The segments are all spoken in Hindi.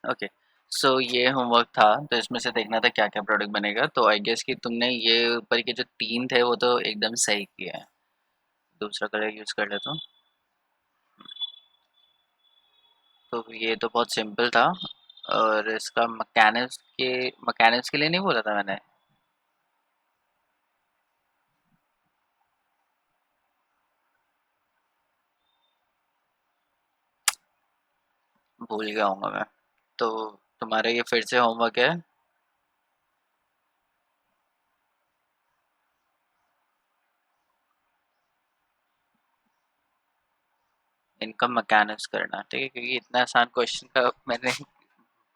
ओके। सो ये होमवर्क था, तो इसमें से देखना था क्या क्या प्रोडक्ट बनेगा। तो आई गेस कि तुमने ये ऊपर के जो तीन थे वो तो एकदम सही किया है। दूसरा कलर यूज़ कर लेता हूँ। तो ये तो बहुत सिंपल था। और इसका मैकेनिक्स के लिए नहीं बोला था मैंने। भूल गया हूँगा मैं। तो तुम्हारा ये फिर से होमवर्क है। इनका मैकेनिक्स करना, ठीक है, क्योंकि इतना आसान क्वेश्चन का मैंने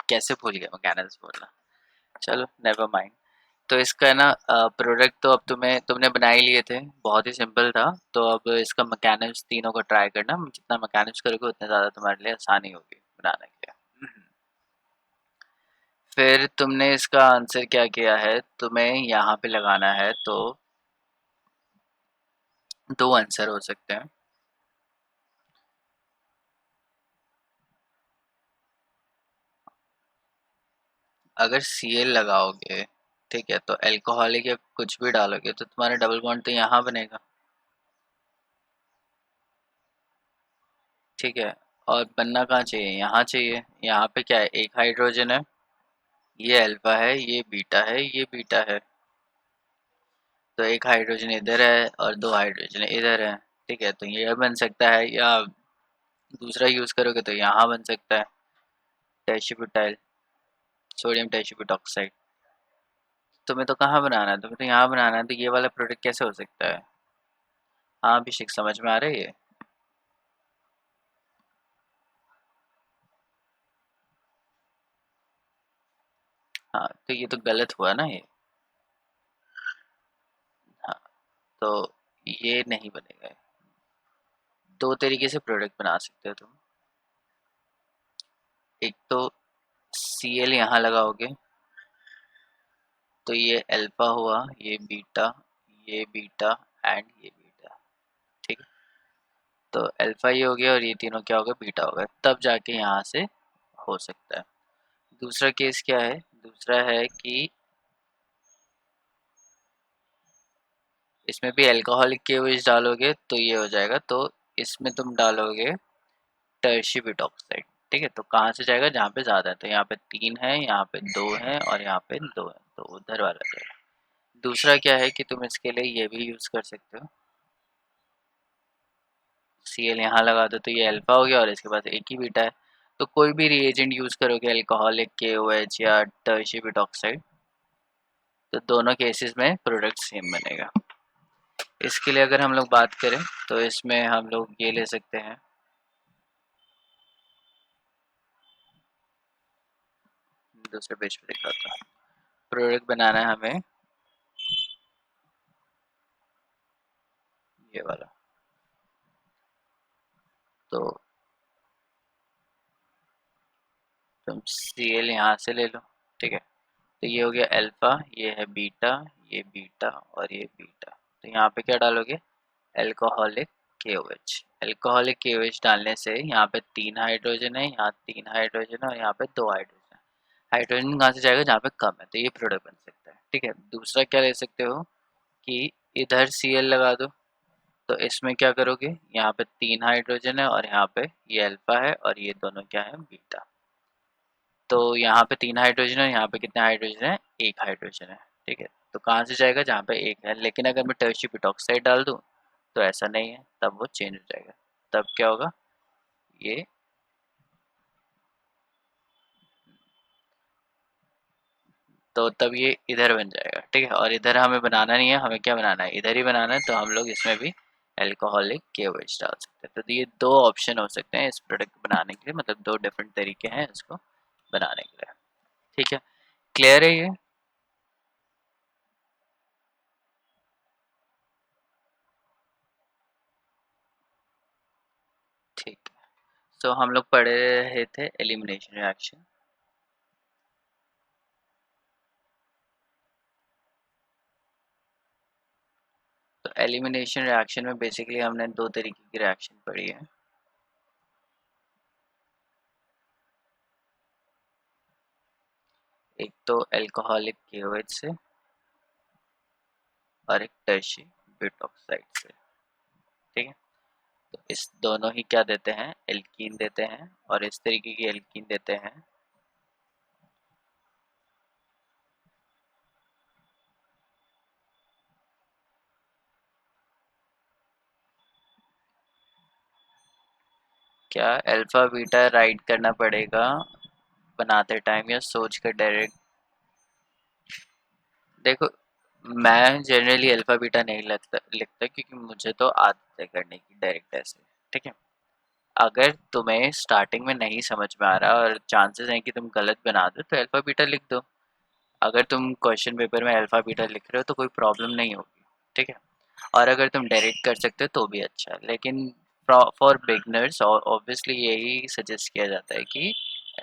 कैसे भूल गया मैकेनिक्स बोलना। चलो नेवर माइंड। तो इसका ना प्रोडक्ट तो अब तुमने बना ही लिए थे, बहुत ही सिंपल था। तो अब इसका मैकेनिक्स तीनों को ट्राई करना, जितना मैकेनिक्स करोगे उतना ज़्यादा तुम्हारे लिए आसानी होगी बनाने के लिए। फिर तुमने इसका आंसर क्या किया है, तुम्हें यहाँ पे लगाना है। तो दो आंसर हो सकते हैं। अगर सी एल लगाओगे, ठीक है, तो अल्कोहलिक या कुछ भी डालोगे तो तुम्हारा डबल बॉन्ड तो यहाँ बनेगा। ठीक है। और बनना कहाँ चाहिए, यहाँ चाहिए। यहाँ पे क्या है, एक हाइड्रोजन है, ये अल्फा है, ये बीटा है, ये बीटा है। तो एक हाइड्रोजन इधर है और दो हाइड्रोजन इधर है। ठीक है, तो ये बन सकता है, या दूसरा यूज करोगे तो यहाँ बन सकता है, टैचिब्यूटाइल, सोडियम टैचिब्यूटॉक्साइड। तुम्हें तो कहाँ बनाना है, तुम्हें तो यहाँ बनाना है, तो ये वाला प्रोडक्ट कैसे हो सकता है। हाँ अभिषेक, समझ में आ रही है। हाँ तो ये तो गलत हुआ ना ये। हाँ, तो ये नहीं बनेगा। दो तरीके से प्रोडक्ट बना सकते हो तुम। एक तो सी एल यहाँ लगाओगे, तो ये अल्फा हुआ, ये बीटा एंड ये बीटा। ठीक है, तो अल्फा ये हो गया और ये तीनों क्या होगा, बीटा होगा, तब जाके यहाँ से हो सकता है। दूसरा केस क्या है, दूसरा है कि इसमें भी अल्कोहलिक केवज डालोगे तो ये हो जाएगा। तो इसमें तुम डालोगे टर्शी ब्यूटॉक्साइड। ठीक है, तो कहाँ से जाएगा, जहाँ पे ज़्यादा है। तो यहाँ पे तीन है, यहाँ पे दो है और यहाँ पे दो है, तो उधर वाला जाएगा। दूसरा क्या है कि तुम इसके लिए ये भी यूज़ कर सकते हो, सी एल यहाँ लगा दो तो ये अल्फा हो गया और इसके पास एक ही बीटा है। तो कोई भी रिएजेंट यूज़ करोगे, अल्कोहलिक के ओ एच या टर्शी ब्यूटॉक्साइड, तो दोनों केसेस में प्रोडक्ट सेम बनेगा। इसके लिए अगर हम लोग बात करें तो इसमें हम लोग ये ले सकते हैं। दूसरे पेज पे दिखाता हूँ। प्रोडक्ट बनाना है हमें ये वाला। तो तुम सी एल यहाँ से ले लो। ठीक है, तो ये हो गया अल्फा, ये है बीटा, ये बीटा और ये बीटा। तो यहाँ पे क्या डालोगे, अल्कोहलिक KOH। अल्कोहलिक KOH डालने से यहाँ पे तीन हाइड्रोजन है, यहाँ तीन हाइड्रोजन है और यहाँ पे दो हाइड्रोजन है। हाइड्रोजन कहाँ से जाएगा, जहाँ पे कम है, तो ये प्रोडक्ट बन सकता है। ठीक है, दूसरा क्या ले सकते हो कि इधर Cl लगा दो। तो इसमें क्या करोगे, यहाँ पे तीन हाइड्रोजन है और यहाँ पे ये अल्फा है और ये दोनों क्या है, बीटा। तो यहाँ पे तीन हाइड्रोजन है, यहाँ पे कितने हाइड्रोजन है, एक हाइड्रोजन है। ठीक है, तो कहाँ से जाएगा, जहाँ पे एक है। लेकिन अगर मैं टर्शी ब्यूटॉक्साइड डाल दूँ तो ऐसा नहीं है, तब वो चेंज हो जाएगा। तब क्या होगा, ये, तो तब ये इधर बन जाएगा। ठीक है, और इधर हमें बनाना नहीं है, हमें क्या बनाना है, इधर ही बनाना है। तो हम लोग इसमें भी अल्कोहलिक KOH डाल सकते हैं। तो ये दो ऑप्शन हो सकते हैं इस प्रोडक्ट बनाने के लिए, मतलब दो डिफरेंट तरीके हैं इसको बनाने के लिए। ठीक है, क्लियर है ये। ठीक है, तो हम लोग पढ़े रहे थे एलिमिनेशन रिएक्शन। तो एलिमिनेशन रिएक्शन में बेसिकली हमने दो तरीके की रिएक्शन पढ़ी है। एक तो अल्कोहलिक KOH से और एक टर्शी ब्यूटॉक्साइड से। ठीक है, तो इस दोनों ही क्या देते हैं, एल्कीन देते हैं, और इस तरीके की एल्कीन देते हैं। क्या अल्फा बीटा राइट करना पड़ेगा बनाते टाइम, या सोच कर डायरेक्ट? देखो, मैं जनरली अल्फा बीटा नहीं लिखता क्योंकि मुझे तो आदत है करने की डायरेक्ट ऐसे। ठीक है, अगर तुम्हें स्टार्टिंग में नहीं समझ में आ रहा और चांसेस हैं कि तुम गलत बना दो तो अल्फा बीटा लिख दो। अगर तुम क्वेश्चन पेपर में अल्फा बीटा लिख रहे हो तो कोई प्रॉब्लम नहीं होगी। ठीक है, और अगर तुम डायरेक्ट कर सकते हो तो भी अच्छा है, लेकिन फॉर बिगनर्स ऑब्वियसली यही सजेस्ट किया जाता है कि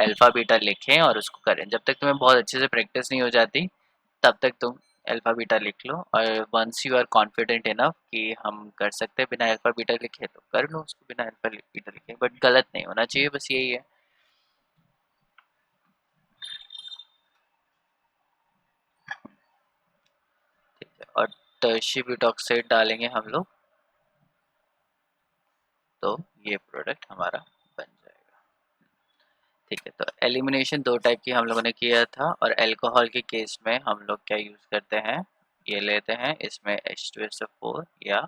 अल्फा बीटा लिखें और उसको करें। जब तक तुम्हें बहुत अच्छे से प्रैक्टिस नहीं हो जाती तब तक तुम अल्फा बीटा लिख लो, और once you are confident enough कि हम कर सकते हैं बिना अल्फा बीटा लिखे तो कर लो उसको बिना अल्फा बीटा लिखे, बट गलत नहीं होना चाहिए, बस यही है। ठीक है, और टर्शी ब्यूटॉक्साइड डालेंगे हम लोग तो ये प्रोडक्ट हमारा बन जाएगा। ठीक है, तो एलिमिनेशन दो टाइप की हम लोगों ने किया था, और अल्कोहल के केस में हम लोग क्या यूज़ करते हैं, ये लेते हैं, इसमें H2SO4 या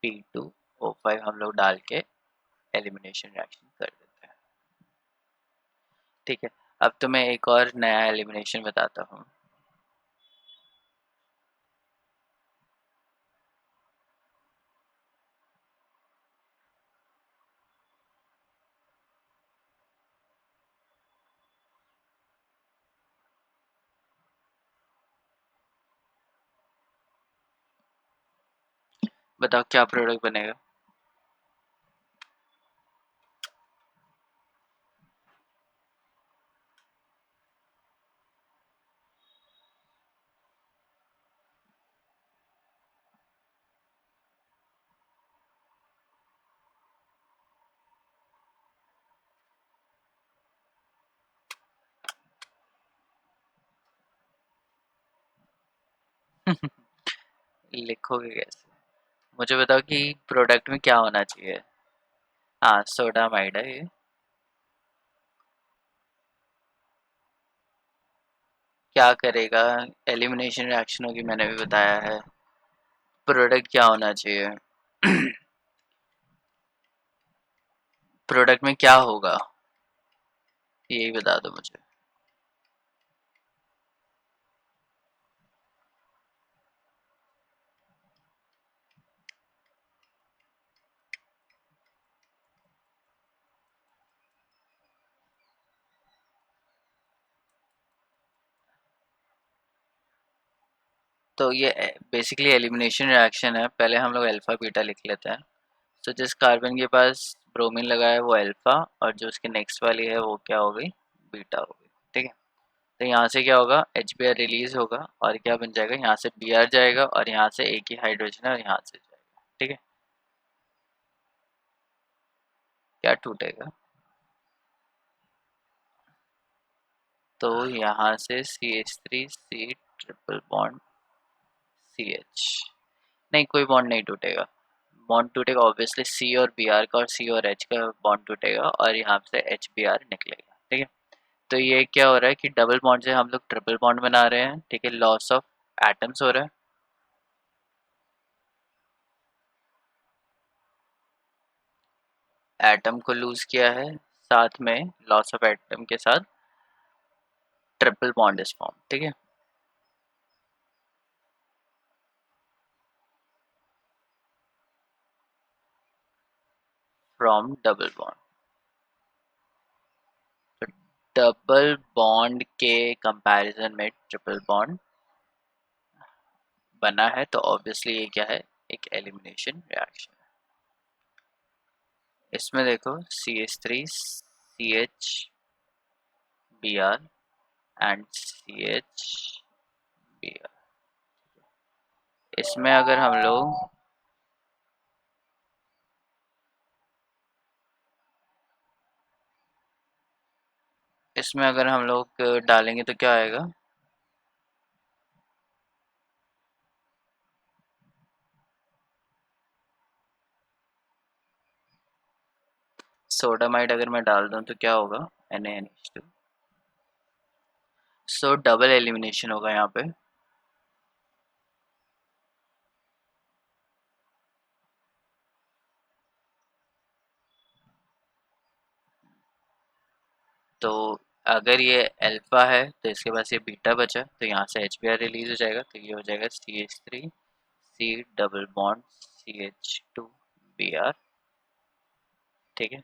P2O5 हम लोग डाल के एलिमिनेशन रिएक्शन कर देते हैं। ठीक है, अब तो मैं एक और नया एलिमिनेशन बताता हूँ। बताओ क्या प्रोडक्ट बनेगा। लिखोगे कैसे, मुझे बताओ कि प्रोडक्ट में क्या होना चाहिए। हाँ, सोडामाइड है ये। क्या करेगा, एलिमिनेशन रिएक्शन होगी, मैंने भी बताया है। प्रोडक्ट क्या होना चाहिए। प्रोडक्ट में क्या होगा, यही बता दो मुझे। तो ये बेसिकली एलिमिनेशन रिएक्शन है, पहले हम लोग अल्फा बीटा लिख लेते हैं। तो जिस कार्बन के पास ब्रोमीन लगा है वो अल्फा, और जो उसके नेक्स्ट वाली है वो क्या हो गई, बीटा हो गई। ठीक है, तो यहाँ से क्या होगा, HBr रिलीज होगा और क्या बन जाएगा, यहाँ से Br जाएगा और यहाँ से एक ही हाइड्रोजन है और यहाँ से जाएगा। ठीक है, क्या टूटेगा, तो यहाँ से CH3C ट्रिपल बॉन्ड CH, नहीं कोई बॉन्ड नहीं टूटेगा। बॉन्ड टूटेगा ऑब्वियसली C और Br का, और C और H का बॉन्ड टूटेगा और यहाँ से HBr निकलेगा। ठीक है, तो ये क्या हो रहा है कि डबल बॉन्ड से हम लोग ट्रिपल बॉन्ड बना रहे हैं। ठीक है, लॉस ऑफ एटम्स हो रहा है। एटम को लूज किया है, साथ में लॉस ऑफ एटम के साथ ट्रिपल बॉन्ड इज फॉर्म। ठीक है, फ्रॉम डबल बॉन्ड। तो डबल बॉन्ड के कंपैरिजन में ट्रिपल बॉन्ड बना है, तो ऑब्वियसली ये क्या है, एक एलिमिनेशन रिएक्शन है। इसमें देखो CH3 CH Br and CH Br, इसमें अगर हम लोग इसमें अगर हम लोग डालेंगे तो क्या आएगा? सोडामाइड अगर मैं डाल दूं तो क्या होगा? NaNH2। सो डबल एलिमिनेशन होगा यहाँ पे। तो अगर ये अल्फा है तो इसके पास ये बीटा बचा, तो यहाँ से HBr रिलीज हो जाएगा, तो ये हो जाएगा CH3 C double bond CH2Br। ठीक है,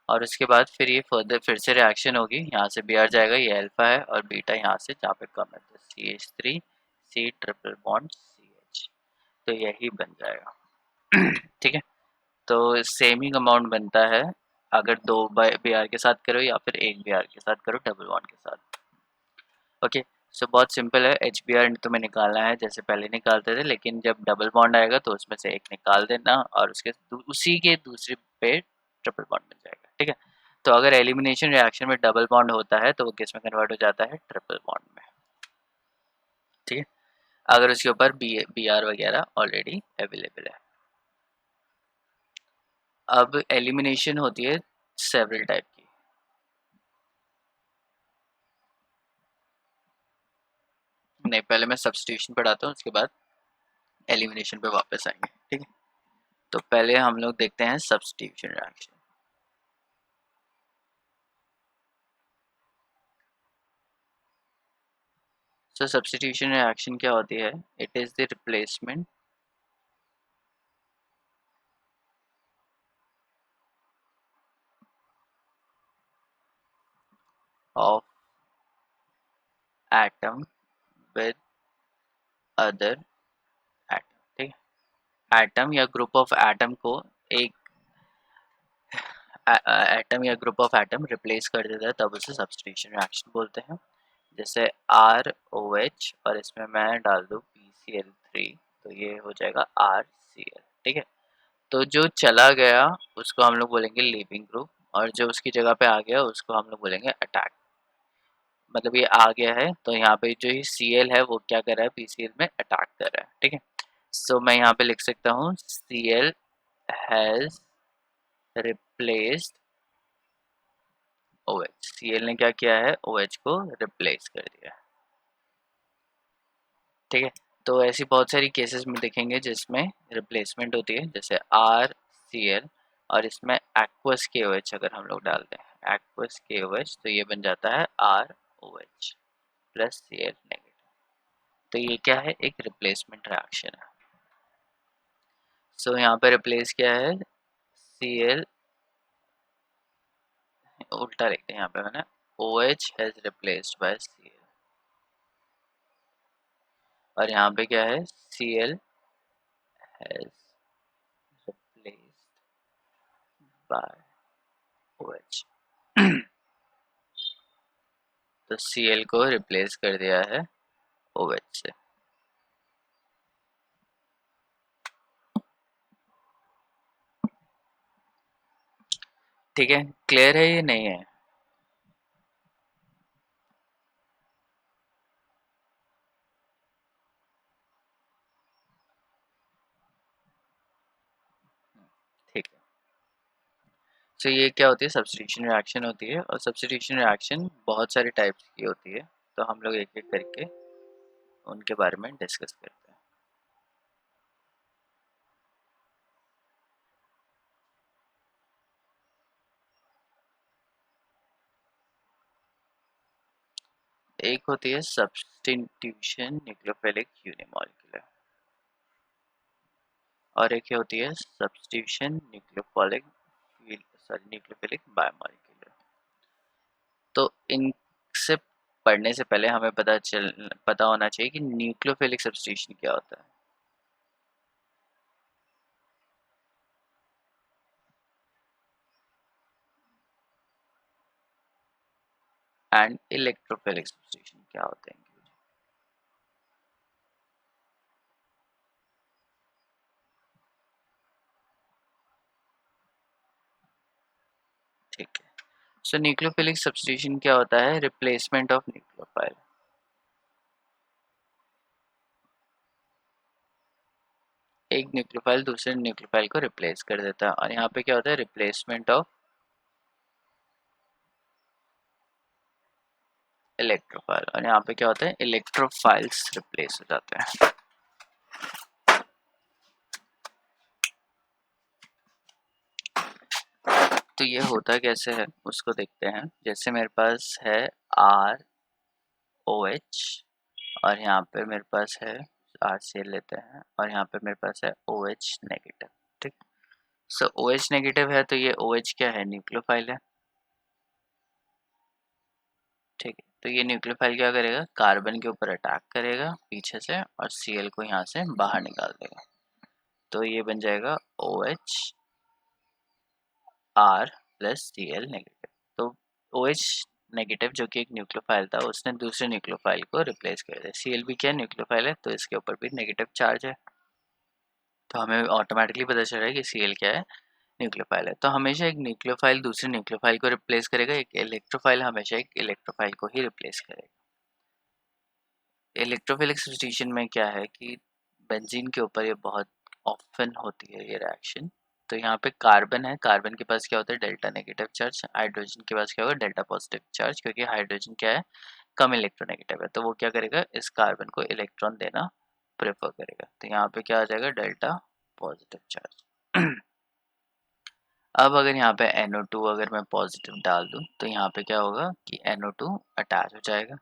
और उसके बाद फिर ये फर्दर फिर से रिएक्शन होगी, यहाँ से Br जाएगा, ये अल्फा है, और बीटा यहाँ से जहाँ पे कम है तो CH3 C triple bond CH, तो यही बन जाएगा। ठीक है, तो सेम ही कंपाउंड बनता है अगर दो Br के साथ करो या फिर एक Br के साथ करो डबल बॉन्ड के साथ। ओके, सो बहुत सिंपल है। HBr तुम्हें निकालना है जैसे पहले निकालते थे, लेकिन जब डबल बॉन्ड आएगा तो उसमें से एक निकाल देना और उसके उसी के दूसरे पे ट्रिपल बॉन्ड बन जाएगा। ठीक है, तो अगर एलिमिनेशन रिएक्शन में डबल बॉन्ड होता है तो वो किस में कन्वर्ट हो जाता है? ट्रिपल बॉन्ड में। ठीक है, अगर उसके ऊपर Br वगैरह ऑलरेडी अवेलेबल है। अब एलिमिनेशन होती है सेवरल टाइप की। नहीं, पहले मैं सब्स्टिट्यूशन पढ़ाता हूँ, उसके बाद एलिमिनेशन पे वापस आएंगे। ठीक है, तो पहले हम लोग देखते हैं सब्स्टिट्यूशन रिएक्शन। सो सब्स्टिट्यूशन रिएक्शन क्या होती है? It is the replacement of atom with other atom. ठीक है, एटम या ग्रुप ऑफ एटम को एक एटम या ग्रुप ऑफ एटम रिप्लेस कर देता है, तब उसे सब्स्टिट्यूशन रिएक्शन बोलते हैं। जैसे ROH और इसमें मैं डाल दूँ PCl3, तो ये हो जाएगा RCl। ठीक है, तो जो चला गया उसको हम लोग बोलेंगे लीविंग ग्रुप, और जो उसकी जगह पे आ गया उसको हम लोग बोलेंगे अटैक। मतलब ये आ गया है तो यहाँ पे जो ये Cl है वो क्या कर रहा है? PCl में अटैक कर रहा है। ठीक है, सो मैं यहाँ पे लिख सकता हूँ Cl has replaced OH। Cl ने क्या किया है? OH को रिप्लेस कर दिया। ठीक है, तो ऐसी बहुत सारी केसेस में देखेंगे जिसमें रिप्लेसमेंट होती है, जैसे RCl, और इसमें एक्वस KOH अगर हम लोग डालते हैं एक्वस KOH तो ये बन जाता है ROH प्लस Cl नेगेटिव। तो ये क्या है? एक रिप्लेसमेंट रिएक्शन है। सो यहाँ पे रिप्लेस क्या है? Cl, उल्टा लिखते हैं यहाँ पे मैंने, OH has replaced by Cl, और यहाँ पे क्या है? Cl has replaced by OH। तो Cl को रिप्लेस कर दिया है OH से। ठीक है, क्लियर है ये? नहीं है? ठीक है, तो ये क्या होती है? सब्स्टिट्यूशन रिएक्शन होती है, और सब्स्टिट्यूशन रिएक्शन बहुत सारे टाइप्स की होती है, तो हम लोग एक एक करके उनके बारे में डिस्कस करते हैं। एक होती है सब्स्टिट्यूशन न्यूक्लियोफिलिक यूनिमॉलिक्यूलर, और एक होती है सब्स्टिट्यूशन न्यूक्लियोफिलिक न्यूक्लियोफिलिक बायोमॉलिक्यूलर। तो इनसे पढ़ने से पहले हमें पता होना चाहिए कि न्यूक्लियोफिलिक सब्स्टिट्यूशन क्या होता है एंड इलेक्ट्रोफिलिक सब्स्टिट्यूशन क्या होते हैं। ठीक है, सो न्यूक्लियोफिलिक सब्स्टिट्यूशन क्या होता है? Replacement of nucleophile. एक न्यूक्लियोफाइल दूसरे न्यूक्लियोफाइल को रिप्लेस कर देता है, और यहाँ पे क्या होता है? रिप्लेसमेंट ऑफ इलेक्ट्रोफाइल, और यहाँ पे क्या होता है? इलेक्ट्रोफाइल्स रिप्लेस हो जाते हैं। तो ये होता कैसे है उसको देखते हैं। जैसे मेरे पास है आर ओ एच, और यहाँ पे मेरे पास है आर सी एल लेते हैं, और यहाँ पे मेरे पास है ओ एच नेगेटिव। ठीक। सो ओ एच नेगेटिव है तो ये ओ एच क्या है? न्यूक्लियोफाइल है। ठीक है, तो ये न्यूक्लियोफाइल क्या करेगा? कार्बन के ऊपर अटैक करेगा पीछे से, और सी एल को यहाँ से बाहर निकाल देगा। तो ये बन जाएगा O H R plus C L negative. तो ओ एच नेगेटिव जो कि एक न्यूक्लियोफाइल था, उसने दूसरे न्यूक्लियोफाइल को रिप्लेस कर दिया। सी एल भी क्या न्यूक्लियोफाइल है, तो इसके ऊपर भी नेगेटिव चार्ज है। तो हमें ऑटोमेटिकली पता चल रहा है कि सी एल क्या है? न्यूक्लियोफाइल है। तो हमेशा एक न्यूक्लियोफाइल दूसरे न्यूक्लियोफाइल को रिप्लेस करेगा, एक इलेक्ट्रोफाइल हमेशा एक इलेक्ट्रोफाइल को ही रिप्लेस करेगा। इलेक्ट्रोफिलिक सब्स्टिट्यूशन में क्या है कि बेंजीन के ऊपर ये बहुत ऑफन होती है ये रिएक्शन। तो यहाँ पे कार्बन है, कार्बन के पास क्या होता है? Delta negative charge. हाइड्रोजन के पास क्या होगा? डेल्टा पॉजिटिव चार्ज, क्योंकि हाइड्रोजन क्या है? कम इलेक्ट्रोनेगेटिव है, तो वो क्या करेगा? इस कार्बन को इलेक्ट्रॉन देना प्रेफर करेगा। तो यहाँ पे क्या आ जाएगा? Delta positive charge. अब अगर यहाँ पे NO2 अगर मैं पॉजिटिव डाल दूँ, तो यहाँ पे क्या होगा कि NO2 अटैच हो जाएगा,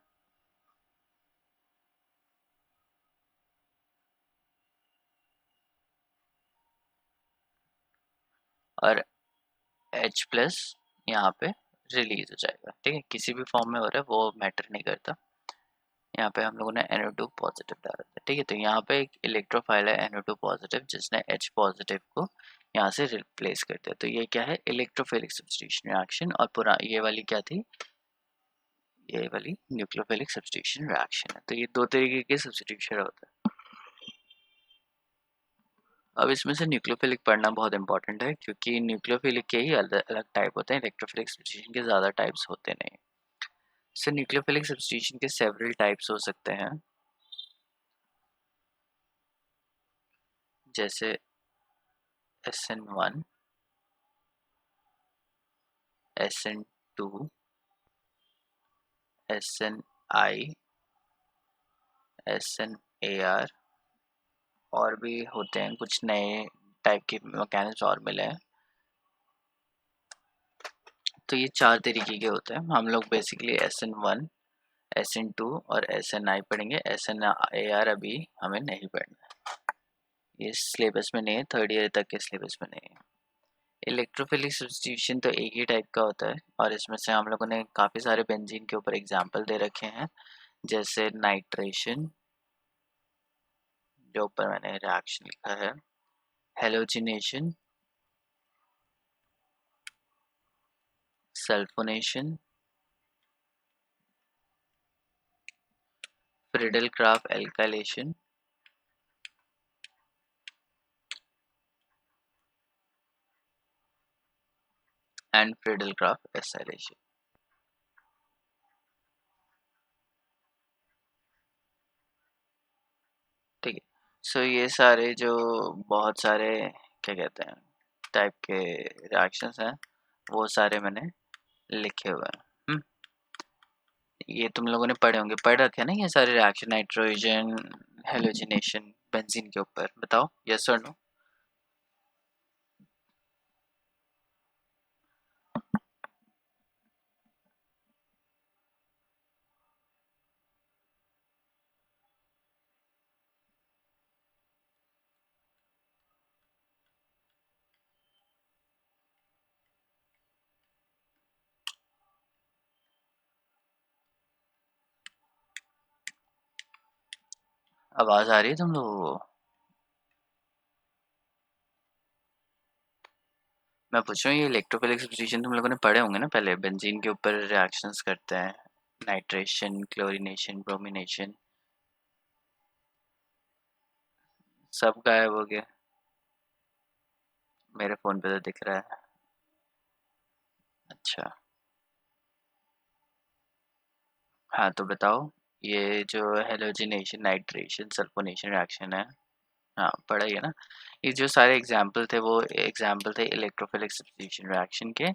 और H प्लस यहाँ पे रिलीज हो जाएगा। ठीक है, किसी भी फॉर्म में हो रहा है वो मैटर नहीं करता। यहाँ पे हम लोगों ने NO2 पॉजिटिव डाला था। ठीक है, तो यहाँ पे एक इलेक्ट्रोफाइल है NO2 पॉजिटिव, जिसने H पॉजिटिव को यहाँ से रिप्लेस कर दिया। तो ये क्या है? Electrophilic substitution reaction. और पूरा ये वाली क्या थी? ये वाली न्यूक्लियोफिलिक सब्स्टिट्यूशन रिएक्शन है। तो ये दो तरीके के सब्स्टिट्यूशन होता है। अब इसमें से न्यूक्लियोफिलिक पढ़ना बहुत इंपॉर्टेंट है, क्योंकि न्यूक्लियोफिलिक के ही अलग अलग टाइप होते हैं, इलेक्ट्रोफिलिक सब्स्टिट्यूशन के ज़्यादा टाइप्स होते नहीं। सो न्यूक्लियोफिलिक सब्स्टिट्यूशन के सेवरल टाइप्स हो सकते हैं, जैसे SN1, SN2, SNI, SNAR, और भी होते हैं कुछ नए टाइप के मैकेनिज्म और मिले हैं। तो ये चार तरीके के होते हैं। हम लोग बेसिकली SN1, SN2 और SNI पढ़ेंगे। SNAR अभी हमें नहीं पढ़ना है, ये सिलेबस में नहीं है, थर्ड ईयर तक के सिलेबस में नहीं है। इलेक्ट्रोफिलिक सब्स्टिट्यूशन तो एक ही टाइप का होता है, और इसमें से हम लोगों ने काफ़ी सारे बेंजीन के ऊपर एग्जाम्पल दे रखे हैं, जैसे नाइट्रेशन, जो ऊपर मैंने रिएक्शन लिखा है, halogenation, sulphonation, Friedel Crafts alkylation, and Friedel Crafts acylation. ठीक है, सो ये सारे जो बहुत सारे क्या कहते हैं टाइप के रिएक्शंस हैं, वो सारे मैंने लिखे हुए हैं। ये तुम लोगों ने पढ़े होंगे, पढ़ रखे हैं ना ये सारे रिएक्शन, नाइट्रोजन, हेलोजिनेशन, बेंजीन के ऊपर। बताओ यस और नो। आवाज आ रही है तुम लोगों को? मैं पूछ रहा हूँ, ये इलेक्ट्रोफिलिक सब्स्टिट्यूशन तुम लोगों ने पढ़े होंगे ना पहले, बेंजीन के ऊपर रिएक्शंस करते हैं, नाइट्रेशन, क्लोरीनेशन, ब्रोमिनेशन। सब गायब हो गया, मेरे फ़ोन पे तो दिख रहा है। अच्छा, हाँ तो बताओ, ये जो हेलोजिनेशन, नाइट्रेशन, सल्फोनेशन रिएक्शन है, हाँ पढ़ा ही है ना। ये जो सारे एग्जाम्पल थे वो एग्जाम्पल थे इलेक्ट्रोफिलिक सब्स्टिट्यूशन रिएक्शन के।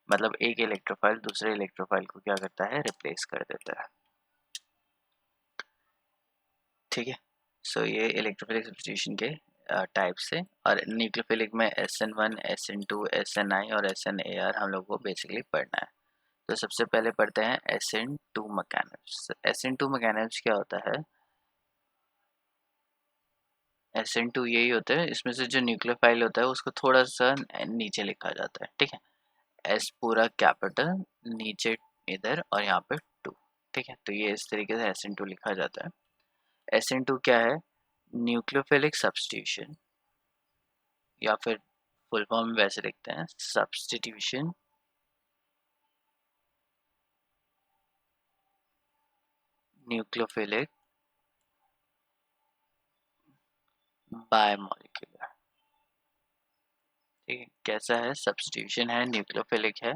मतलब एक इलेक्ट्रोफाइल दूसरे इलेक्ट्रोफाइल को क्या करता है, रिप्लेस कर देता है। ठीक है, सो ये इलेक्ट्रोफिलिक सब्स्टिट्यूशन के टाइप्स है। और न्यूक्लियोफिलिक में SN1, SN2, SNI और SNAR हम लोग को बेसिकली पढ़ना है। तो सबसे पहले पढ़ते हैं SN2 मैकेनिज्म। SN2 मैकेनिज्म क्या होता है? SN2 यही होता है, इसमें से जो न्यूक्लियोफाइल होता है उसको थोड़ा सा नीचे लिखा जाता है। ठीक है, S पूरा कैपिटल, नीचे इधर और यहाँ पे 2। ठीक है, तो ये इस तरीके से SN2 लिखा जाता है। SN2 क्या है? न्यूक्लियोफिलिक सब्स्टिट्यूशन, या फिर फुल फॉर्म में वैसे लिखते हैं, सब्स्टिट्यूशन न्यूक्लियोफिलिक बायमॉलिक्यूलर। ठीक है, कैसा है? सब्स्टिट्यूशन है, न्यूक्लियोफिलिक है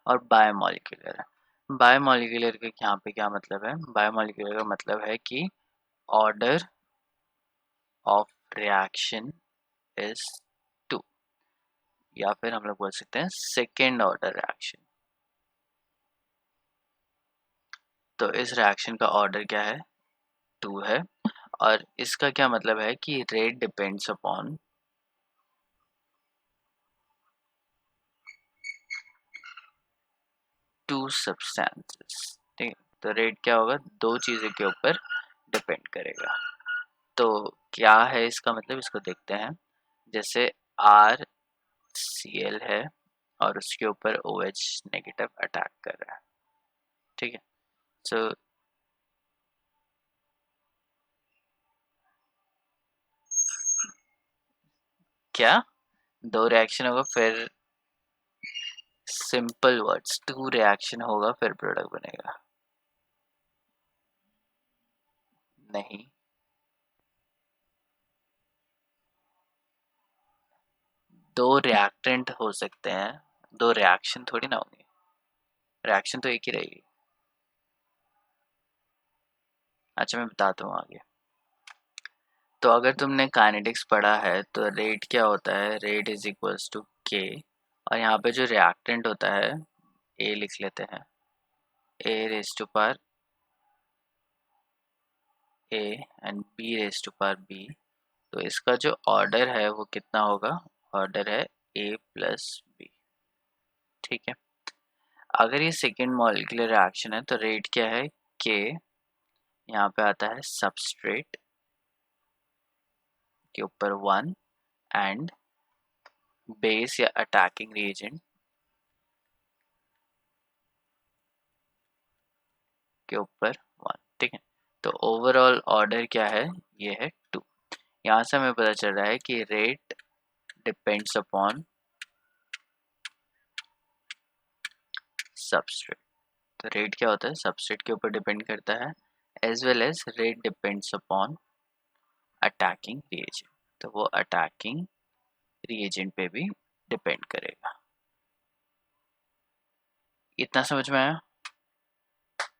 और बायोमॉलिक्यूलर है। बायोमॉलिक्यूलर का यहाँ पे क्या मतलब है? बायोमॉलिक्यूलर का मतलब है कि ऑर्डर ऑफ रिएक्शन इज 2, या फिर हम लोग बोल सकते हैं सेकेंड ऑर्डर रिएक्शन। तो इस रिएक्शन का ऑर्डर क्या है? 2 है। और इसका क्या मतलब है कि rate depends upon two substances. ठीक है, तो रेट क्या होगा? दो चीज़ों के ऊपर डिपेंड करेगा। तो क्या है इसका मतलब, इसको देखते हैं। जैसे RCl है और उसके ऊपर OH नेगेटिव अटैक कर रहा है। ठीक है, सो क्या दो रिएक्शन होगा फिर? सिंपल वर्ड्स, 2 रिएक्शन होगा फिर प्रोडक्ट बनेगा। नहीं, दो रिएक्टेंट हो सकते हैं, दो रिएक्शन थोड़ी ना होंगे। रिएक्शन तो एक ही रहेगी। अच्छा मैं बताता हूँ आगे। तो अगर तुमने काइनेटिक्स पढ़ा है तो रेट क्या होता है? रेट इज इक्वल्स टू के, और यहाँ पे जो रिएक्टेंट होता है ए लिख लेते हैं, a raise to power a and b raise to power b. तो इसका जो ऑर्डर है वो कितना होगा? ऑर्डर है ए प्लस बी। ठीक है, अगर ये सेकेंड मॉलिक्यूलर रिएक्शन है तो रेट क्या है? के, यहाँ पे आता है सबस्ट्रेट के ऊपर 1 एंड बेस या अटैकिंग रिएजेंट के ऊपर 1। ठीक है, तो ओवरऑल ऑर्डर क्या है? ये है 2। यहाँ से हमें पता चल रहा है कि रेट डिपेंड्स अपॉन सबस्ट्रेट। तो रेट क्या होता है? सबस्ट्रेट के ऊपर डिपेंड करता है, as well as rate depends upon attacking reagent. तो वो अटैकिंग रिएजेंट पे भी डिपेंड करेगा। इतना समझ में आया?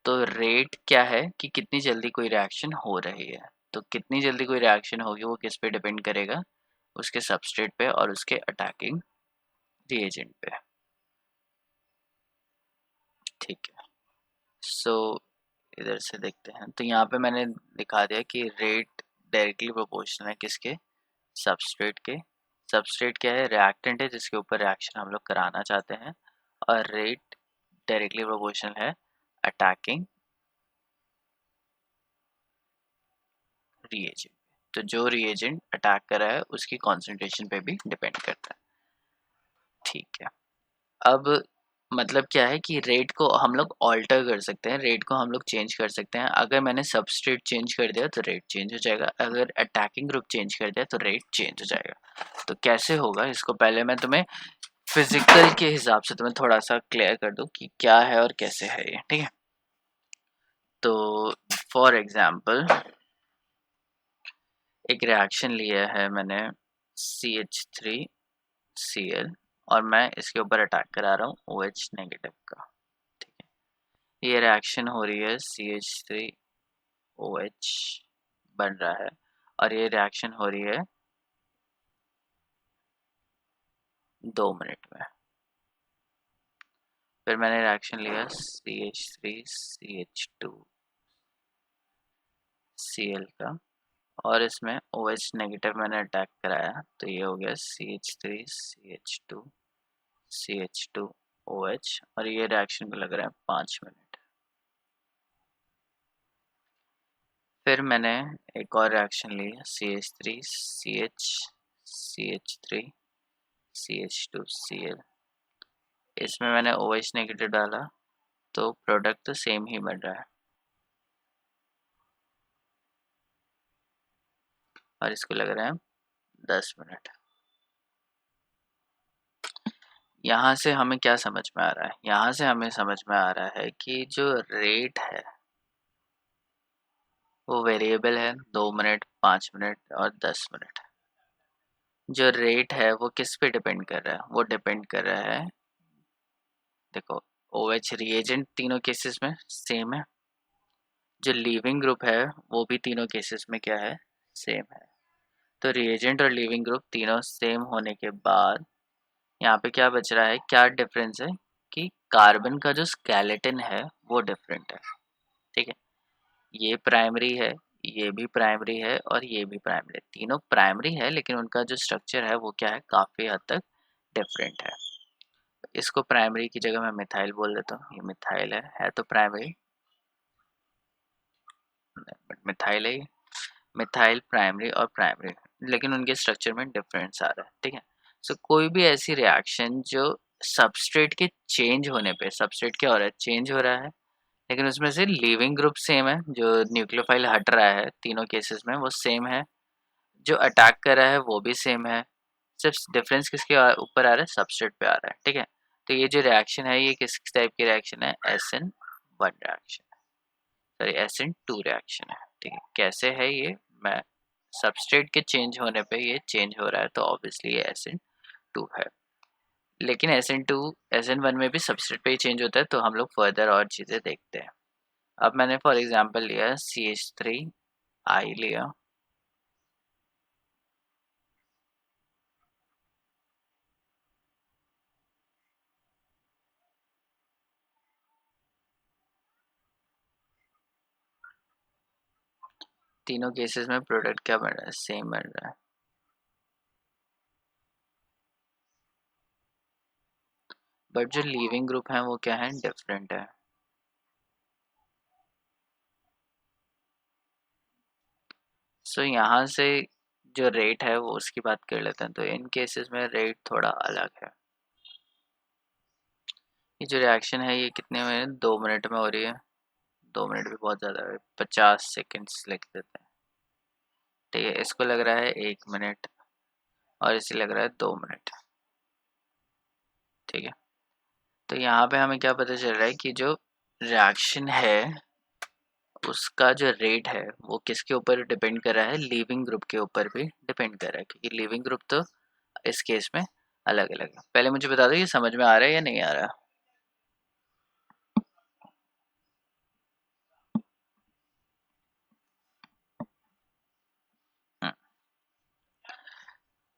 तो रेट क्या है कि कितनी जल्दी कोई रिएक्शन हो रही है। तो कितनी जल्दी कोई रिएक्शन होगी वो किस पे डिपेंड करेगा? उसके सबस्ट्रेट पे और उसके अटैकिंग रिएजेंट पे। ठीक है, सो इधर से देखते हैं। तो यहाँ पे मैंने दिखा दिया कि रेट डायरेक्टली प्रोपोर्शनल है किसके? सबस्ट्रेट के। सबस्ट्रेट क्या है? रिएक्टेंट है जिसके ऊपर रिएक्शन हम लोग कराना चाहते हैं। और रेट डायरेक्टली प्रोपोर्शनल है अटैकिंग रिएजेंट। तो जो रिएजेंट अटैक कर रहा है उसकी कॉन्सेंट्रेशन पे भी डिपेंड करता है। ठीक है, अब मतलब क्या है कि रेट को हम लोग ऑल्टर कर सकते हैं, रेट को हम लोग चेंज कर सकते हैं। अगर मैंने सबस्ट्रेट चेंज कर दिया तो रेट चेंज हो जाएगा, अगर अटैकिंग ग्रुप चेंज कर दिया तो रेट चेंज हो जाएगा। तो कैसे होगा, इसको पहले मैं तुम्हें फिजिकल के हिसाब से तुम्हें थोड़ा सा क्लियर कर दूं कि क्या है और कैसे है ये। ठीक है, तो फॉर एग्जाम्पल एक रिएक्शन लिया है मैंने CH3Cl और मैं इसके ऊपर अटैक करा रहा हूँ OH नेगेटिव का। ठीक है, ये रिएक्शन हो रही है CH3OH बन रहा है, और ये रिएक्शन हो रही है 2 मिनट में। फिर मैंने रिएक्शन लिया CH3CH2Cl का, और इसमें OH नेगेटिव मैंने अटैक कराया, तो ये हो गया CH3CH2CH2OH, और ये रिएक्शन को लग रहा है 5 मिनट। फिर मैंने एक और रिएक्शन ली CH3CH CH2Cl, इसमें मैंने OH नेगेटिव डाला, तो प्रोडक्ट तो सेम ही बन रहा है, और इसको लग रहा है 10 मिनट। यहाँ से हमें क्या समझ में आ रहा है? यहाँ से हमें समझ में आ रहा है कि जो रेट है वो वेरिएबल है, 2 मिनट, 5 मिनट और 10 मिनट। जो रेट है वो किस पे डिपेंड कर रहा है? वो डिपेंड कर रहा है, देखो, OH रिएजेंट तीनों केसेस में सेम है, जो लीविंग ग्रुप है वो भी तीनों केसेस में क्या है? सेम है। तो रिएजेंट और लीविंग ग्रुप तीनों सेम होने के बाद यहाँ पे क्या बच रहा है? क्या डिफरेंस है कि कार्बन का जो स्केलेटन है वो डिफरेंट है, ठीक है। ये प्राइमरी है, ये भी प्राइमरी है, और ये भी प्राइमरी है। तीनों प्राइमरी है, लेकिन उनका जो स्ट्रक्चर है वो क्या है? काफ़ी हद तक डिफरेंट है। इसको प्राइमरी की जगह मैं मिथाइल बोल देता हूँ। ये मिथाइल है तो प्राइमरी, बट मिथाइल है ये। मिथाइल प्राइमरी और प्राइमरी, लेकिन उनके स्ट्रक्चर में डिफरेंस आ रहा है, ठीक है। सो कोई भी ऐसी रिएक्शन जो सबस्ट्रेट के चेंज होने पे, सबस्ट्रेट क्या हो रहा है? चेंज हो रहा है, लेकिन उसमें से लीविंग ग्रुप सेम है, जो न्यूक्लियोफाइल हट रहा है तीनों केसेस में वो सेम है, जो अटैक कर रहा है वो भी सेम है, सिर्फ डिफरेंस किसके ऊपर आ रहा है? सबस्ट्रेट पे आ रहा है, ठीक है। तो ये जो रिएक्शन है ये किस टाइप की रिएक्शन है? SN1 reaction, sorry SN2 reaction है, ठीक है। कैसे है ये? मैं सबस्ट्रेट के चेंज होने पे ये चेंज हो रहा है, तो ऑब्वियसली ये SN2 है। लेकिन SN2 SN1 में भी सबस्ट्रेट पे ही चेंज होता है, तो हम लोग फर्दर और चीज़ें देखते हैं। अब मैंने फॉर एग्जांपल लिया CH3I लिया, तीनों केसेस में प्रोडक्ट क्या बन रहा है? सेम बन रहा है। बट जो लीविंग ग्रुप है वो क्या है? डिफरेंट है। सो यहाँ से जो रेट है वो उसकी बात कर लेते हैं, तो इन केसेस में रेट थोड़ा अलग है। ये जो रिएक्शन है ये कितने में? 2 मिनट में हो रही है। 2 मिनट भी बहुत ज़्यादा है, 50 सेकेंड्स लिख देते हैं, ठीक है। इसको लग रहा है 1 मिनट, और इसे लग रहा है 2 मिनट, ठीक है। तो यहाँ पे हमें क्या पता चल रहा है कि जो रिएक्शन है उसका जो रेट है वो किसके ऊपर डिपेंड कर रहा है? लीविंग ग्रुप के ऊपर भी डिपेंड कर रहा है, क्योंकि लीविंग ग्रुप तो इस केस में अलग अलग है। पहले मुझे बता दो ये समझ में आ रहा है या नहीं आ रहा? हम्म,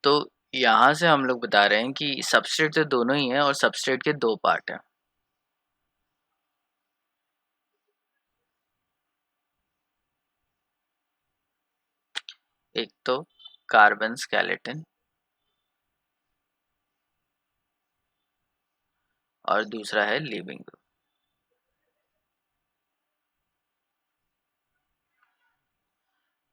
तो यहाँ से हम लोग बता रहे हैं कि सबस्ट्रेट तो दोनों ही है, और सबस्ट्रेट के दो पार्ट हैं। एक तो कार्बन स्केलेटन, और दूसरा है लीविंग ग्रुप।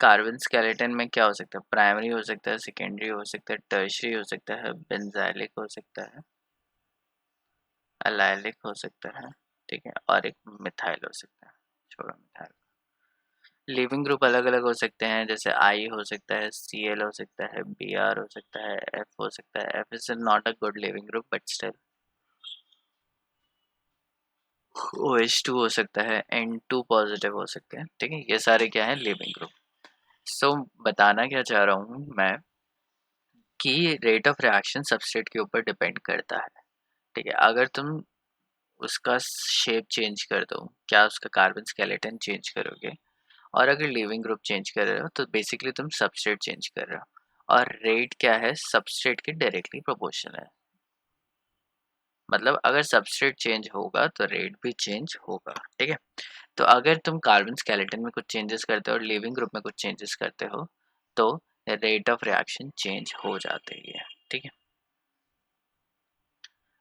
कार्बन स्केलेटन में क्या हो सकता है? प्राइमरी हो सकता है, सेकेंडरी हो सकता है, टर्शियरी हो सकता है, बेंजाइलिक हो सकता है, एलाइलिक हो सकता है, ठीक है, और एक मिथाइल हो सकता है। छोड़ो मिथाइल। लिविंग ग्रुप अलग अलग हो सकते हैं, जैसे आई हो सकता है, Cl हो सकता है, Br हो सकता है, F हो सकता है। F is not a good leaving group but still. OH2 हो सकता है, N2 पॉजिटिव हो सकते हैं, ठीक है। ये सारे क्या है? Leaving group. सो बताना क्या चाह रहा हूँ मैं कि रेट ऑफ रिएक्शन सबस्ट्रेट के ऊपर डिपेंड करता है, ठीक है। अगर तुम उसका शेप चेंज कर दो, क्या उसका कार्बन स्केलेटन चेंज करोगे? और अगर लिविंग ग्रुप चेंज कर रहे हो तो बेसिकली तुम सबस्ट्रेट चेंज कर रहे हो, और रेट क्या है? सबस्ट्रेट के डायरेक्टली प्रोपोर्शनल है। मतलब अगर सबस्ट्रेट चेंज होगा तो रेट भी चेंज होगा, ठीक है। तो अगर तुम कार्बन स्केलेटन में कुछ चेंजेस करते हो और लिविंग ग्रुप में कुछ चेंजेस करते हो तो रेट ऑफ रिएक्शन चेंज हो जाते हैं, ठीक है।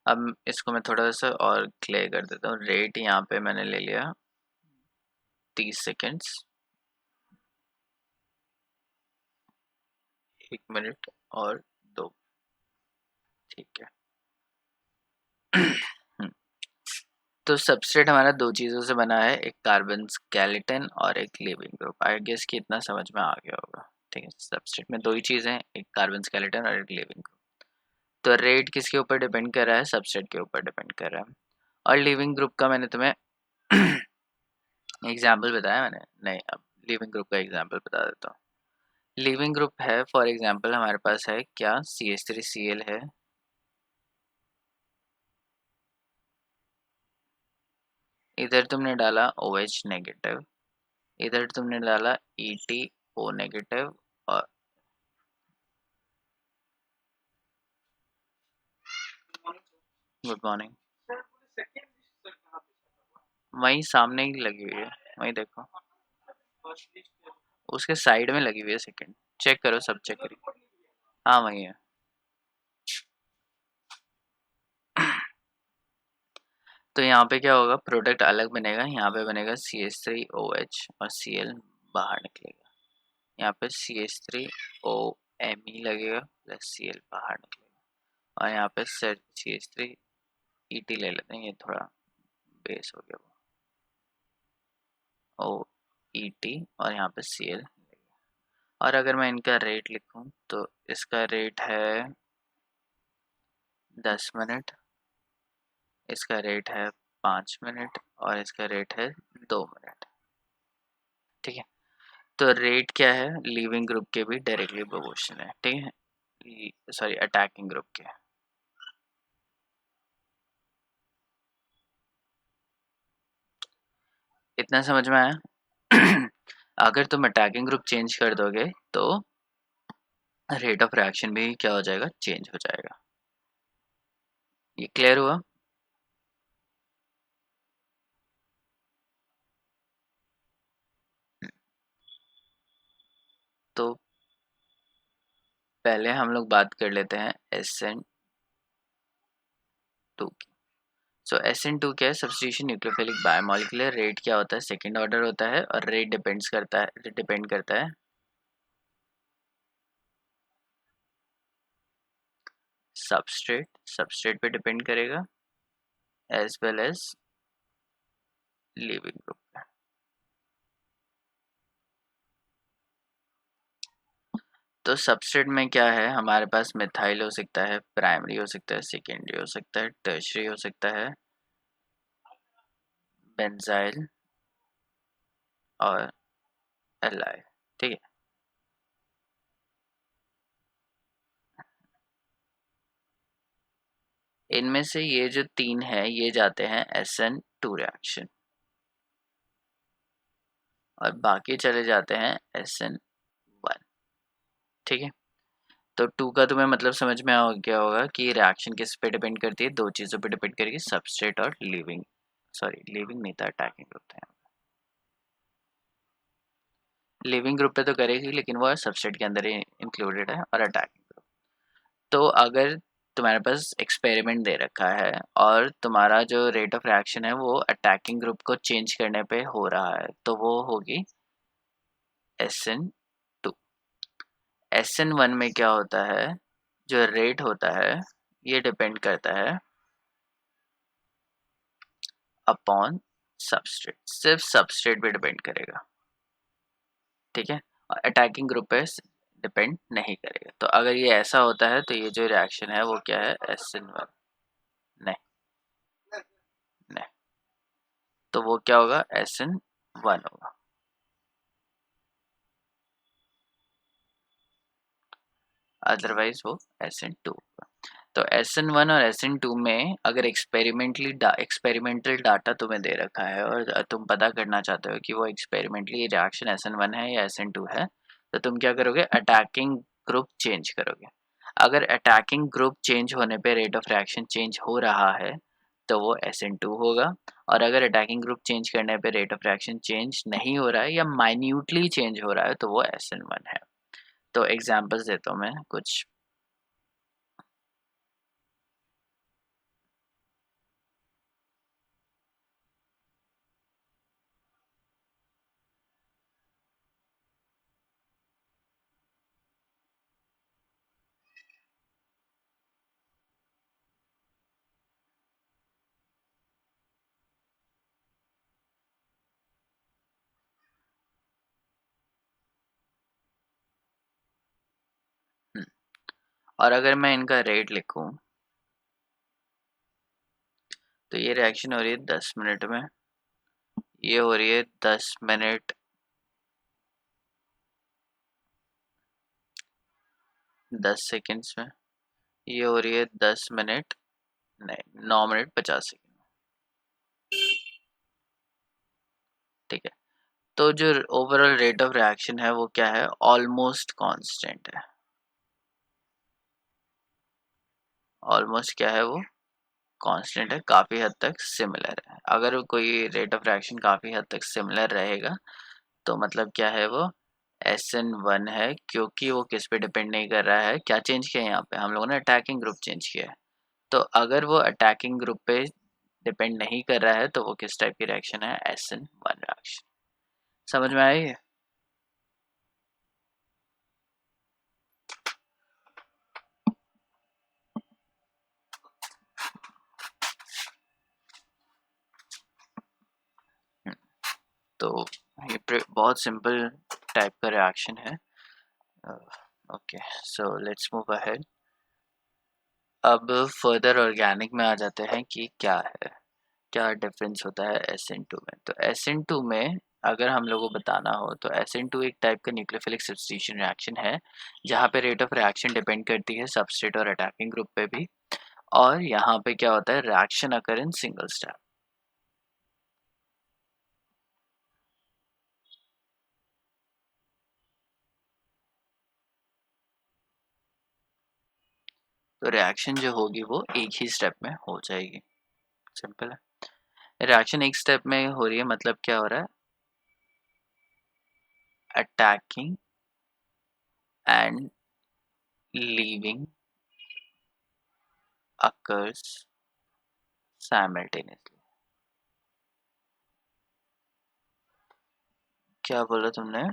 अब इसको मैं थोड़ा सा और क्लियर कर देता हूँ। रेट यहाँ पे मैंने ले लिया 30 सेकेंड्स, 1 मिनट और 2, ठीक है। तो सबस्ट्रेट हमारा दो चीज़ों से बना है, एक कार्बन स्केलेटन और एक लिविंग ग्रुप। आई गेस कि इतना समझ में आ गया होगा, ठीक है। सबस्ट्रेट में दो ही चीज़ें हैं, एक कार्बन स्केलेटन और एक लिविंग ग्रुप। तो रेट किसके ऊपर डिपेंड कर रहा है? सबस्ट्रेट के ऊपर डिपेंड कर रहा है। और लिविंग ग्रुप का मैंने तुम्हें एग्जाम्पल बताया मैंने, नहीं अब लिविंग ग्रुप का एग्जाम्पल बता देता हूँ। लिविंग ग्रुप है फॉर एग्जाम्पल हमारे पास है क्या? CH3Cl है, इधर तुमने डाला OH नेगेटिव, इधर तुमने डाला EtO नेगेटिव, और गुड मॉर्निंग, वहीं सामने ही लगी हुई है, वहीं देखो, उसके साइड में लगी हुई है सेकंड, चेक करो, सब चेक करो, हाँ वही है। तो यहाँ पे क्या होगा? प्रोडक्ट अलग बनेगा, यहाँ पे बनेगा CH3OH और Cl बाहर निकलेगा, यहाँ पे CH3OMe लगेगा प्लस Cl बाहर निकलेगा, और यहाँ पे CH3ET ले लेते हैं, ये थोड़ा बेस हो गया वो OET, और यहाँ पे Cl। और अगर मैं इनका रेट लिखूं तो इसका रेट है 10 मिनट, इसका रेट है 5 मिनट, और इसका रेट है 2 मिनट, ठीक है। तो रेट क्या है? लीविंग ग्रुप के भी डायरेक्टली प्रोपोर्शनल है, ठीक है, सॉरी अटैकिंग ग्रुप के। इतना समझ में आया? अगर तुम अटैकिंग ग्रुप चेंज कर दोगे तो रेट ऑफ रिएक्शन भी क्या हो जाएगा? चेंज हो जाएगा। ये क्लियर हुआ? तो पहले हम लोग बात कर लेते हैं SN2 की। सो SN2 क्या है? Substitution nucleophilic biomolecular. रेट क्या होता है? सेकेंड ऑर्डर होता है, और रेट डिपेंड करता है सबस्ट्रेट पे डिपेंड करेगा, as well as leaving group पे। तो सबस्ट्रेट में क्या है? हमारे पास मिथाइल हो सकता है, प्राइमरी हो सकता है, सेकेंडरी हो सकता है, टर्शरी हो सकता है, बेंजाइल और एलाइल, ठीक है। इनमें से ये जो तीन है ये जाते हैं SN2 रिएक्शन, और बाकी चले जाते हैं SN1, ठीक है। तो 2 का तुम्हें मतलब समझ में आ गया होगा कि रिएक्शन किस पे डिपेंड करती है? दो चीज़ों पे डिपेंड करेगी, सबस्ट्रेट और लिविंग, सॉरी लिविंग नहीं था, अटैकिंग ग्रुप था। लिविंग ग्रुप पे तो करेगी लेकिन वो सबस्ट्रेट के अंदर ही इंक्लूडेड है, और अटैकिंग ग्रुप। तो अगर तुम्हारे पास एक्सपेरिमेंट दे रखा है और तुम्हारा जो रेट ऑफ रिएक्शन है वो अटैकिंग ग्रुप को चेंज करने पे हो रहा है तो वो होगी SN2। SN1 में क्या होता है? जो रेट होता है ये डिपेंड करता है अपॉन सबस्ट्रेट, सिर्फ सबस्ट्रेट पे डिपेंड करेगा, ठीक है, और अटैकिंग ग्रुप पे डिपेंड नहीं करेगा। तो अगर ये ऐसा होता है तो ये जो रिएक्शन है वो क्या है? SN1, नहीं नहीं, तो वो क्या होगा? SN1 होगा, अदरवाइज वो SN2 होगा। तो SN1 और SN2 में अगर एक्सपेरिमेंटल डाटा तुम्हें दे रखा है और तुम पता करना चाहते हो कि वो एक्सपेरिमेंटली रिएक्शन SN1 है या SN2 है, तो तुम क्या करोगे, अटैकिंग ग्रुप चेंज करोगे। अगर अटैकिंग ग्रुप चेंज होने पे रेट ऑफ रिएक्शन चेंज हो रहा है तो वो SN2 होगा, और अगर अटैकिंग ग्रुप चेंज करने पे रेट ऑफ रिएक्शन चेंज नहीं हो रहा है या माइन्यूटली चेंज हो रहा है तो वो SN1 है। तो एग्जांपल्स देता हूँ मैं कुछ। और अगर मैं इनका रेट लिखूं तो ये रिएक्शन हो रही है 10 मिनट में, ये हो रही है 10 मिनट 10 सेकेंड्स में, ये हो रही है 10 मिनट नहीं 9 मिनट 50 सेकेंड। ठीक है, तो जो ओवरऑल रेट ऑफ रिएक्शन है वो क्या है, ऑलमोस्ट कांस्टेंट है। ऑलमोस्ट क्या है वो, कांस्टेंट है, काफ़ी हद तक सिमिलर है। अगर कोई रेट ऑफ रिएक्शन काफ़ी हद तक सिमिलर रहेगा तो मतलब क्या है वो, SN1 है, क्योंकि वो किस पे डिपेंड नहीं कर रहा है। क्या चेंज किया है यहाँ पे, हम लोगों ने अटैकिंग ग्रुप चेंज किया है। तो अगर वो अटैकिंग ग्रुप पे डिपेंड नहीं कर रहा है तो वो किस टाइप की रिएक्शन है, SN1 रिएक्शन। समझ में आई है? हम्म, तो ये बहुत सिंपल टाइप का रिएक्शन है। Okay, so let's move ahead. अब फर्दर ऑर्गेनिक में आ जाते हैं कि क्या है, क्या डिफरेंस होता है SN2 में। तो SN2 में अगर हम लोगों को बताना हो तो SN2 एक टाइप का न्यूक्लियोफिलिक सब्स्टिट्यूशन रिएक्शन है, जहाँ पे रेट ऑफ रिएक्शन डिपेंड करती है सबस्ट्रेट और अटैकिंग ग्रुप पे भी। और यहाँ पे क्या होता है, reaction occur in single step. तो रिएक्शन जो होगी वो एक ही स्टेप में हो जाएगी। सिंपल है, रिएक्शन एक स्टेप में हो रही है, मतलब क्या हो रहा है, attacking and leaving occurs simultaneously. क्या बोला तुमने,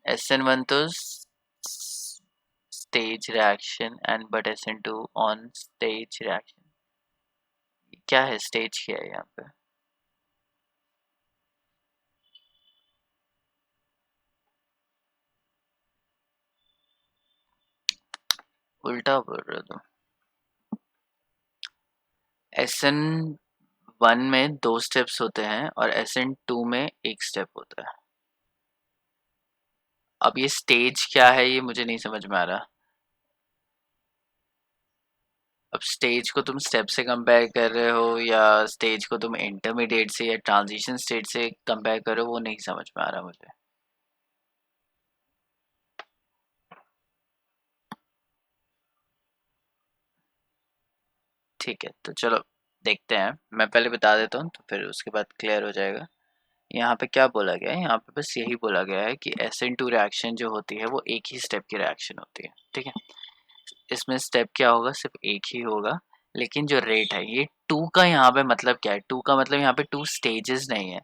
SN1 तो stage reaction and but SN2 on stage reaction. क्या है स्टेज, क्या है यहाँ पे, उल्टा बोल रहे हो तुम। SN1 में 2 स्टेप्स होते हैं और SN2 में एक स्टेप होता है। अब ये स्टेज क्या है ये मुझे नहीं समझ में आ रहा। अब स्टेज को तुम स्टेप से कंपेयर कर रहे हो या स्टेज को तुम इंटरमीडिएट से या ट्रांजिशन स्टेज से कंपेयर कर रहे हो, वो नहीं समझ में आ रहा मुझे। ठीक है, तो चलो देखते हैं, मैं पहले बता देता हूँ तो फिर उसके बाद क्लियर हो जाएगा। यहाँ पे क्या बोला गया है, यहाँ पे बस यही बोला गया है कि SN2 रिएक्शन जो होती है वो एक ही स्टेप की रिएक्शन होती है। ठीक है, इसमें स्टेप क्या होगा, सिर्फ एक ही होगा, लेकिन जो रेट है ये टू का, यहाँ पे मतलब क्या है, टू का मतलब यहाँ पे 2 स्टेजेस नहीं है।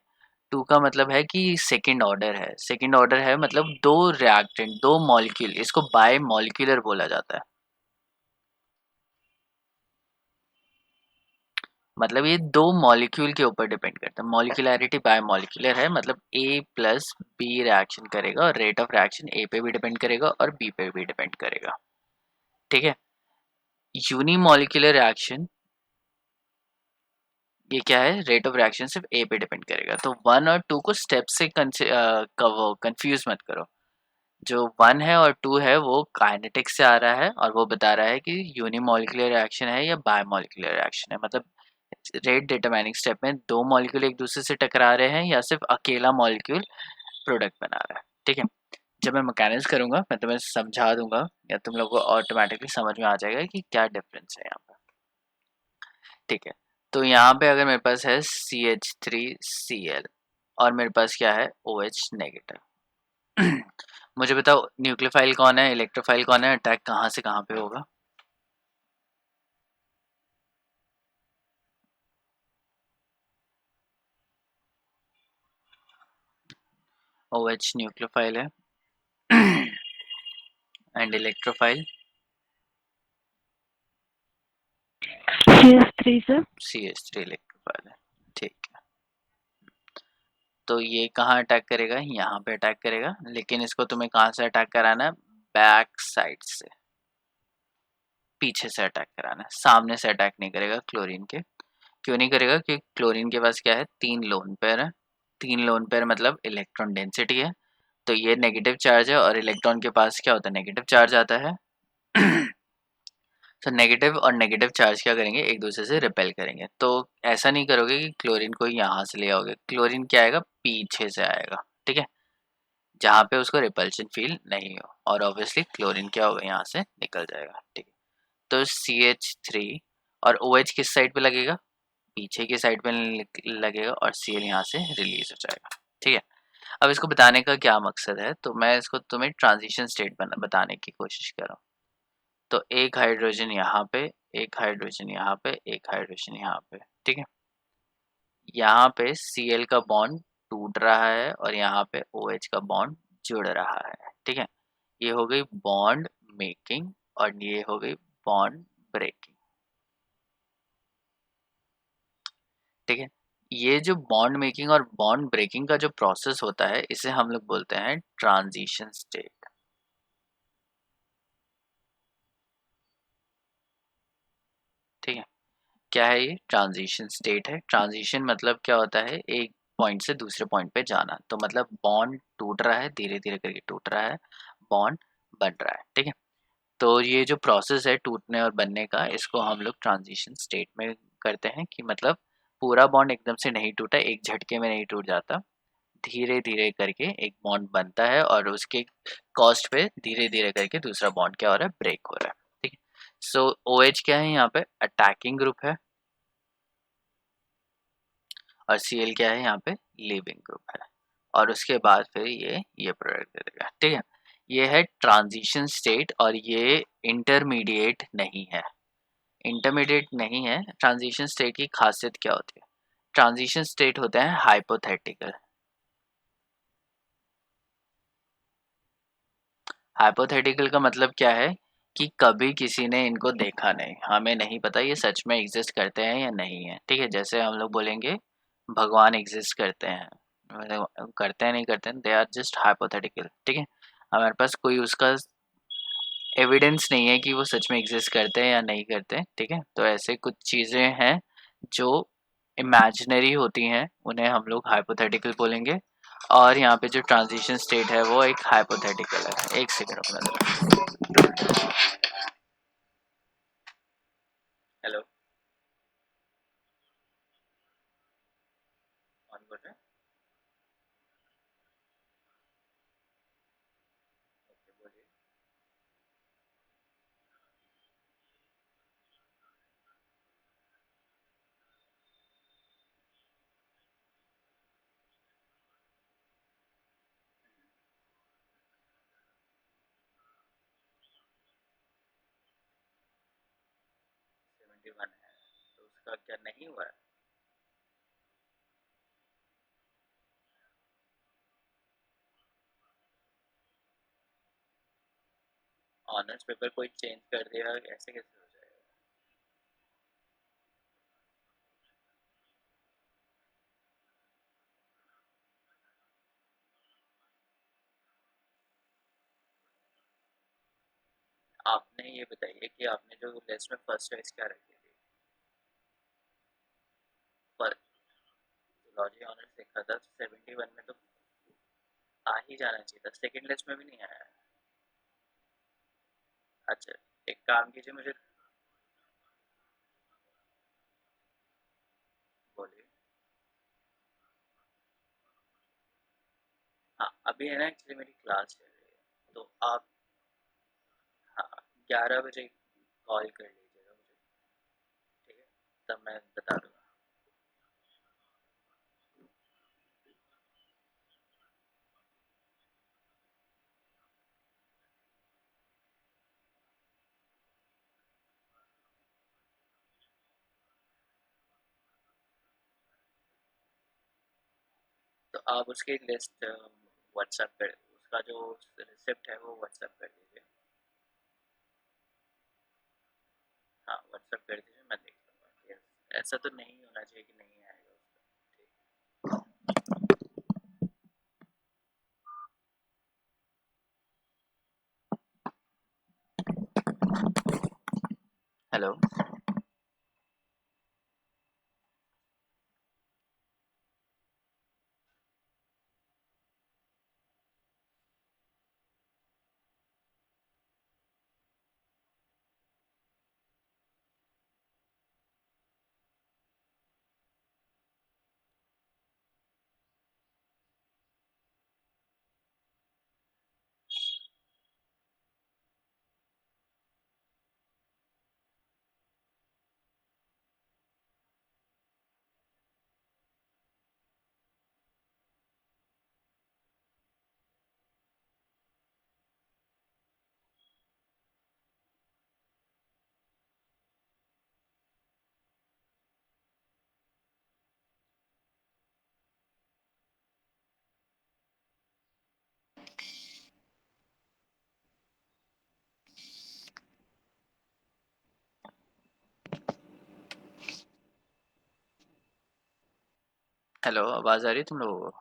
टू का मतलब है कि सेकंड ऑर्डर है, सेकंड ऑर्डर है मतलब 2 रिएक्टेंट 2 मॉलिक्यूल, इसको बाय मॉलिक्यूलर बोला जाता है। मतलब ये 2 मॉलिक्यूल के ऊपर डिपेंड करता है, मॉलिक्यूलैरिटी बाय मॉलिक्यूलर है, मतलब A+B रिएक्शन करेगा और रेट ऑफ रिएक्शन A पे भी डिपेंड करेगा और B पे भी डिपेंड करेगा। ठीक है, यूनिमॉलिक्यूलर रिएक्शन ये क्या है, रेट ऑफ रिएक्शन सिर्फ A पे डिपेंड करेगा। तो 1 और 2 को स्टेप से कंफ्यूज मत करो। जो 1 है और 2 है वो काइनेटिक्स से आ रहा है और वो बता रहा है कि यूनिमॉलिक्यूलर रिएक्शन है या बायमॉलिक्यूलर रिएक्शन है, मतलब रेट डिटरमाइनिंग स्टेप में दो मॉलिक्यूल एक दूसरे से टकरा रहे हैं या सिर्फ अकेला मॉलिक्यूल प्रोडक्ट बना रहा है। ठीक है, जब मैं मैकेनिक्स करूंगा मैं तुम्हें समझा दूंगा या तुम लोग को ऑटोमेटिकली समझ में आ जाएगा कि क्या डिफरेंस है यहाँ पर। ठीक है, तो यहाँ पे अगर मेरे पास है CH3Cl और मेरे पास क्या है OH नेगेटिव। मुझे बताओ न्यूक्लियोफाइल कौन है, इलेक्ट्रोफाइल कौन है, अटैक कहाँ से कहाँ पे होगा? OH न्यूक्लियोफाइल है and electrophile CS3 sir. CH3 electrophile है। ठीक है, तो ये कहाँ अटैक करेगा? यहाँ पे अटैक करेगा, लेकिन इसको तुम्हें कहाँ से अटैक कराना है? बैक साइड से, पीछे से अटैक कराना है, सामने से अटैक नहीं करेगा क्लोरीन के। क्यों नहीं करेगा? क्योंकि क्लोरीन के पास क्या है, 3 लोन पेयर है। 3 लोन पेयर मतलब इलेक्ट्रॉन डेंसिटी है, तो ये नेगेटिव चार्ज है और इलेक्ट्रॉन के पास क्या होता है, नेगेटिव चार्ज आता है। तो नेगेटिव और नेगेटिव चार्ज क्या करेंगे, एक दूसरे से रिपेल करेंगे। तो ऐसा नहीं करोगे कि क्लोरीन को यहाँ से ले आओगे, क्लोरीन क्या आएगा, पीछे से आएगा। ठीक है, जहाँ पे उसको रिपल्शन फील नहीं हो, और ऑब्वियसली क्लोरीन क्या होगा, यहाँ से निकल जाएगा। ठीक है, तो CH3 और OH किस साइड पे लगेगा, पीछे की साइड पे लगेगा और Cl यहाँ से रिलीज हो जाएगा। ठीक है, अब इसको बताने का क्या मकसद है, तो मैं इसको तुम्हें ट्रांजिशन स्टेट बताने की कोशिश कर रहा हूँ। तो एक हाइड्रोजन यहाँ पे, एक हाइड्रोजन यहाँ पे, एक हाइड्रोजन यहाँ पे। ठीक है, यहाँ पे Cl का बॉन्ड टूट रहा है और यहाँ पे OH का बॉन्ड जुड़ रहा है। ठीक है, ये हो गई बॉन्ड मेकिंग और ये हो गई बॉन्ड ब्रेकिंग। ठीक है, ये जो बॉन्ड मेकिंग और बॉन्ड ब्रेकिंग का जो प्रोसेस होता है इसे हम लोग बोलते हैं ट्रांजिशन स्टेट। ठीक है, क्या है ये, ट्रांजिशन स्टेट है। ट्रांजिशन मतलब क्या होता है, एक पॉइंट से दूसरे पॉइंट पे जाना, तो मतलब बॉन्ड टूट रहा है, धीरे धीरे करके टूट रहा है, बॉन्ड बन रहा है। ठीक है, तो ये जो प्रोसेस है टूटने और बनने का, इसको हम लोग ट्रांजिशन स्टेट में करते हैं कि मतलब पूरा बॉन्ड एकदम से नहीं टूटा, एक झटके में नहीं टूट जाता, धीरे धीरे करके एक बॉन्ड बनता है और उसके कॉस्ट पे धीरे धीरे करके दूसरा बॉन्ड क्या हो रहा है, ब्रेक हो रहा है। ठीक है, सो OH क्या है यहाँ पे, अटैकिंग ग्रुप है, और Cl क्या है यहाँ पे, लीविंग ग्रुप है, और उसके बाद फिर ये प्रोडक्ट दे देगा। ठीक है, ये है ट्रांजिशन स्टेट और ये इंटरमीडिएट नहीं है। इंटरमीडिएट नहीं है। ट्रांजिशन स्टेट की खासियत क्या होती है, ट्रांजिशन स्टेट होते हैं हाइपोथेटिकल। हाइपोथेटिकल का मतलब क्या है कि कभी किसी ने इनको देखा नहीं, हमें नहीं पता ये सच में एग्जिस्ट करते हैं या नहीं है। ठीक है, जैसे हम लोग बोलेंगे भगवान एग्जिस्ट करते हैं, मतलब करते हैं नहीं करते हैं, दे आर जस्ट हाइपोथेटिकल। ठीक है, हमारे पास कोई उसका एविडेंस नहीं है कि वो सच में एग्जिस्ट करते हैं या नहीं करते। ठीक है, तो ऐसे कुछ चीज़ें हैं जो इमेजिनरी होती हैं, उन्हें हम लोग हाइपोथेटिकल बोलेंगे। और यहाँ पे जो ट्रांजिशन स्टेट है वो एक हाइपोथेटिकल है। एक सेकंड रुकना जरा। हेलो, कौन बोल रहे हैं? ओके, बोलिए। सेवेंटी वन है, तो उसका क्या नहीं हुआ है? ऑनर्स पेपर कोई चेंज कर दिया, ऐसे कैसे हो जाएगा? आपने ये बताइए कि आपने जो लिस्ट में फर्स्ट चॉइस क्या रखी थी? पर लॉजी ऑनर्स लिखा था 71 में, तो आ ही जाना चाहिए था, सेकंड लिस्ट में भी नहीं आया। अच्छा, एक काम कीजिए, मुझे बोलिए। हाँ, अभी है ना, एक्चुअली मेरी क्लास चल रही है, तो आप, हाँ, 11 बजे कॉल कर लीजिएगा मुझे, ठीक है, तब मैं बता दूँगा। तो आप उसकी लिस्ट व्हाट्सएप कर, उसका जो रिसिप्ट है वो व्हाट्सएप कर दीजिए। हाँ, व्हाट्सएप कर दीजिए, मैं देख लूँगा। यस, ऐसा तो नहीं होना चाहिए कि नहीं आएगा उसका। हेलो। हेलो, आवाज़ आ रही है तुम लोगों को?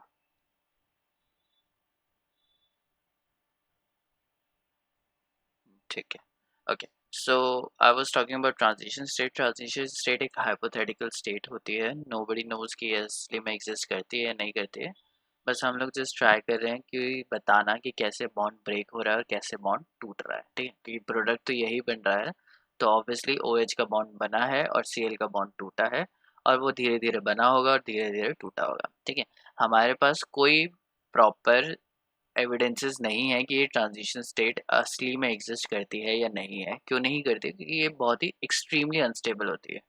ठीक है। Okay. So I was talking about transition state. Transition state एक हाइपोथेटिकल स्टेट होती है, नोबडी नोज कि ये असली में एग्जिस्ट करती है या नहीं करती है। बस हम लोग जस्ट ट्राई कर रहे हैं कि बताना कि कैसे बॉन्ड ब्रेक हो रहा है और कैसे बॉन्ड टूट रहा है, ठीक है, क्योंकि प्रोडक्ट तो यही बन रहा है। तो ऑब्वियसली ओ एच का बॉन्ड बना है और सी एल का बॉन्ड टूटा है, और वो धीरे धीरे बना होगा और धीरे धीरे टूटा होगा, ठीक है। हमारे पास कोई प्रॉपर एविडेंसेस नहीं है कि ये ट्रांजिशन स्टेट असली में एग्जिस्ट करती है या नहीं है। क्यों नहीं करती? क्योंकि ये बहुत ही एक्सट्रीमली अनस्टेबल होती है।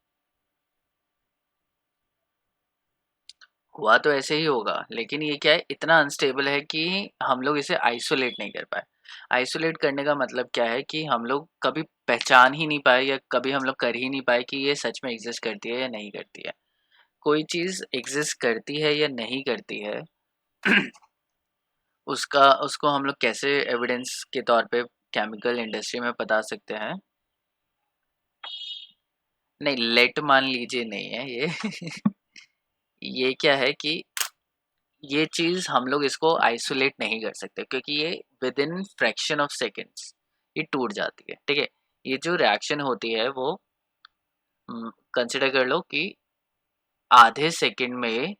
हुआ तो ऐसे ही होगा, लेकिन ये क्या है, इतना अनस्टेबल है कि हम लोग इसे आइसोलेट नहीं कर पाए। आइसोलेट करने का मतलब क्या है कि हम लोग कभी पहचान ही नहीं पाए या कभी हम लोग कर ही नहीं पाए कि ये सच में एग्जिस्ट करती है या नहीं करती है। कोई चीज़ एग्जिस्ट करती है या नहीं करती है, उसका उसको हम लोग कैसे एविडेंस के तौर पे केमिकल इंडस्ट्री में बता सकते हैं? नहीं, लेट मान लीजिए नहीं है ये। ये क्या है कि ये चीज़ हम लोग इसको आइसोलेट नहीं कर सकते, क्योंकि ये with in fraction of seconds ये टूट जाती है, ठीक है। ये जो रिएक्शन होती है वो कंसिडर कर लो कि आधे सेकंड में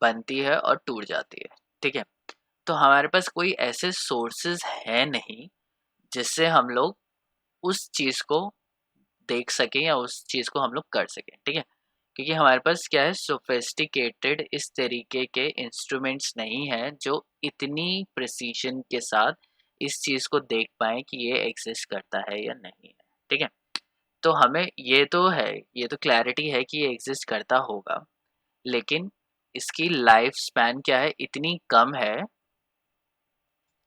बनती है और टूट जाती है, ठीक है। तो हमारे पास कोई ऐसे सोर्सेज है नहीं जिससे हम लोग उस चीज़ को देख सकें या उस चीज़ को हम लोग कर सकें, ठीक है। क्योंकि हमारे पास क्या है, सोफिस्टिकेटेड इस तरीके के इंस्ट्रूमेंट्स नहीं हैं जो इतनी प्रिसीशन के साथ इस चीज़ को देख पाएँ कि ये एग्ज़िस्ट करता है या नहीं है, ठीक है। तो हमें ये तो है, ये तो क्लैरिटी है कि ये एग्ज़िस्ट करता होगा, लेकिन इसकी लाइफ स्पैन क्या है, इतनी कम है।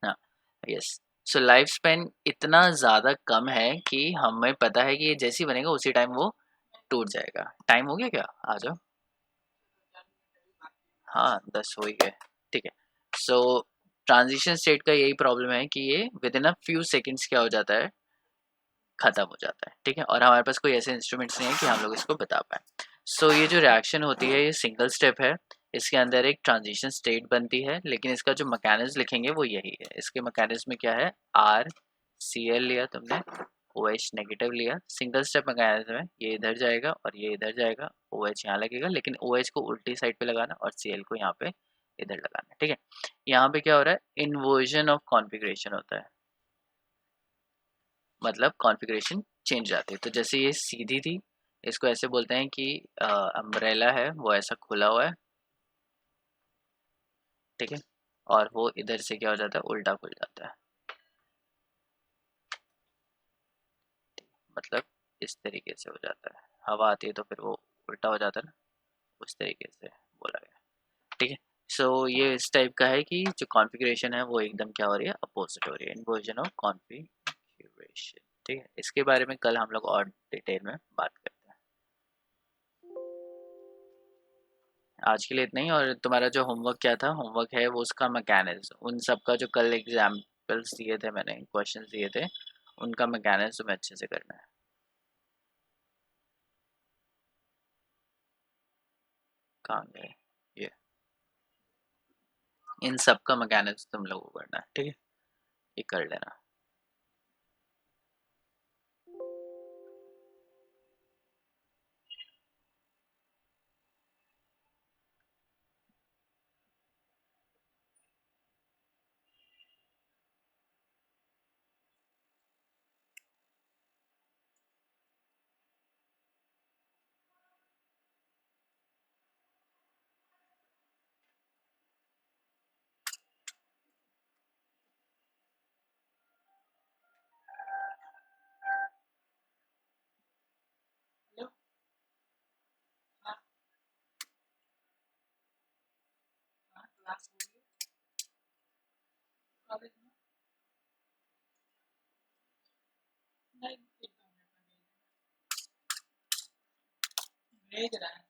हाँ, यस। सो लाइफ स्पैन इतना ज़्यादा कम है कि हमें पता है कि ये जैसे ही बनेगा उसी टाइम वो टूट जाएगा। टाइम हो गया क्या? आ जाओ। हाँ, 10 हो ही गए, ठीक है। सो ट्रांजिशन स्टेट का यही प्रॉब्लम है कि ये with in a few seconds क्या हो जाता है, खत्म हो जाता है, ठीक है। और हमारे पास कोई ऐसे इंस्ट्रूमेंट्स नहीं है कि हम लोग इसको बता पाए। सो ये जो रिएक्शन होती है ये सिंगल स्टेप है। इसके अंदर एक ट्रांजिशन स्टेट बनती है, लेकिन इसका जो मैकेनिज्म लिखेंगे वो यही है। इसके मैकेनिज्म में क्या है, आर सी एल लिया तुमने, ओ एच नेगेटिव लिया, सिंगल स्टेप मैकेनिज्म है, ये इधर जाएगा और ये इधर जाएगा, ओ एच यहाँ लगेगा, लेकिन ओ एच को उल्टी साइड पे लगाना और सी एल को यहाँ पे इधर लगाना है, ठीक है। यहाँ पे क्या हो रहा है, इन्वर्जन ऑफ कॉन्फ़िगरेशन होता है, मतलब कॉन्फ़िगरेशन चेंज आती है। तो जैसे ये सीधी थी, इसको ऐसे बोलते हैं कि अम्ब्रेला है वो ऐसा खुला हुआ है, ठीक है, और वो इधर से क्या हो जाता है, उल्टा खुल जाता है, मतलब इस तरीके से हो जाता है, हवा आती है तो फिर वो उल्टा हो जाता है ना, उस तरीके से बोला गया, ठीक है। सो ये इस टाइप का है कि जो कॉन्फ़िगरेशन है वो एकदम क्या हो रही है, अपोजिट हो रही है, इन्वर्जन ऑफ कॉन्फ़िगरेशन, ठीक है। इसके बारे में कल हम लोग और डिटेल में बात करते हैं। आज के लिए इतना ही, और तुम्हारा जो होमवर्क क्या था, होमवर्क है वो उसका मैकेनिज्म, उन सब का जो कल एग्जाम्पल्स दिए थे मैंने, क्वेश्चंस दिए थे, उनका मैकेनिज्म अच्छे से करना है। कहाँ गए ये, इन सब का मैकेनिज्म तुम लोगों को करना है, ठीक है, ये कर लेना। भेज रहा है।